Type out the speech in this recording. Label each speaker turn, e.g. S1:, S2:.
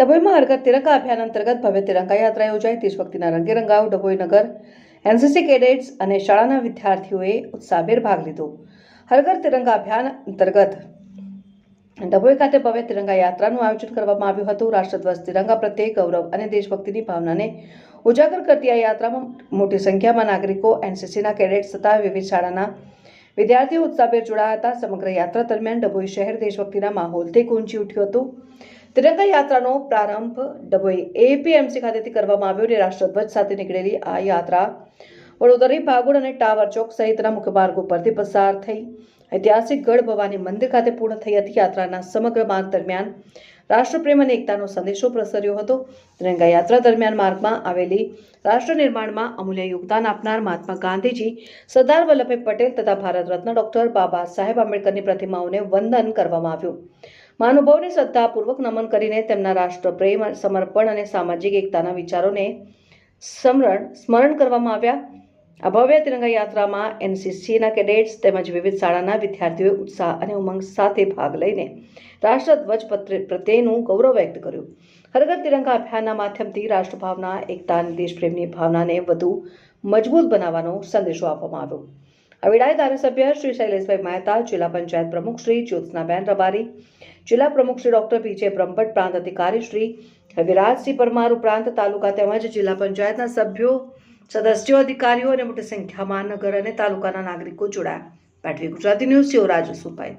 S1: ડભોઈમાં હર ઘર તિરંગા અભિયાન અંતર્ગત ભવ્ય તિરંગા યાત્રા યોજાઈ. દેશભક્તિના રંગે રંગાયું ડભોઈ નગર. એનસીસી કેડેટ્સ અને શાળાના વિદ્યાર્થીઓએ ઉત્સાહભેર ભાગ લીધો. હર ઘર તિરંગા અભિયાન અંતર્ગત ડભોઈ ખાતે ભવ્ય તિરંગા યાત્રાનું આયોજન કરવામાં આવ્યું હતું. રાષ્ટ્રધ્વજ, તિરંગા પ્રત્યે ગૌરવ અને દેશભક્તિની ભાવનાને ઉજાગર કરતી આ યાત્રામાં મોટી સંખ્યામાં નાગરિકો, એનસીસીના કેડેટ્સ તથા વિવિધ શાળાના વિદ્યાર્થીઓ ઉત્સાહભેર જોડાયા હતા. સમગ્ર યાત્રા દરમિયાન ડભોઈ શહેર દેશભક્તિના માહોલથી ગુંજી ઉઠ્યું હતું. તિરંગા યાત્રાનો પ્રારંભ ડભોઈ એપીએમસી ખાતેથી કરવામાં આવ્યો અને રાષ્ટ્રધ્વજ સાથે નીકળેલી આ યાત્રા વડોદરી, ભાગોળ અને ટાવર ચોક સહિતના મુખ્ય માર્ગો પરથી પસાર થઈ ઐતિહાસિક ગઢ ભવાની મંદિર ખાતે પૂર્ણ થઈ હતી. યાત્રાના સમગ્ર માર્ગ દરમિયાન રાષ્ટ્રપ્રેમ અને એકતાનો સંદેશો પ્રસર્યો હતો. તિરંગા યાત્રા દરમિયાન માર્ગમાં આવેલી રાષ્ટ્ર નિર્માણમાં અમૂલ્ય યોગદાન આપનાર મહાત્મા ગાંધીજી, સરદાર વલ્લભભાઈ પટેલ તથા ભારત રત્ન ડોક્ટર બાબા સાહેબ આંબેડકરની પ્રતિમાઓને વંદન કરવામાં આવ્યું. મહાનુભાવોને શ્રદ્ધાપૂર્વક નમન કરીને તેમના રાષ્ટ્રપ્રેમ, સમર્પણ અને સામાજિક એકતાના વિચારોને સ્મરણ કરવામાં આવ્યા. આ ભવ્ય તિરંગા યાત્રામાં એનસીસીના કેડેટ્સ તેમજ વિવિધ શાળાના વિદ્યાર્થીઓએ ઉત્સાહ અને ઉમંગ સાથે ભાગ લઈને રાષ્ટ્રધ્વજ પ્રત્યેનું ગૌરવ વ્યક્ત કર્યું. હર ઘર તિરંગા અભિયાનના માધ્યમથી રાષ્ટ્રભાવના, એકતા અને દેશપ્રેમની ભાવનાને વધુ મજબૂત બનાવવાનો સંદેશો આપવામાં આવ્યો. આ વેળાએ ધારાસભ્ય શ્રી શૈલેષભાઈ મહેતા, જિલ્લા પંચાયત પ્રમુખ શ્રી જ્યોત્સનાબેન રબારી, જિલ્લા પ્રમુખ શ્રી ડોક્ટર પીજે બ્રહ્મભટ્ટ, પ્રાંત અધિકારી શ્રી વિરાજસિંહ પરમાર ઉપરાંત તાલુકા તેમજ જિલ્લા પંચાયતના સભ્યો, સદસ્યો, અધિકારીઓ અને મોટી સંખ્યામાં નગર અને તાલુકાના નાગરિકો જોડાયા. પાટવી ગુજરાતી ન્યૂઝ, શિવરાજ સુપાઈ.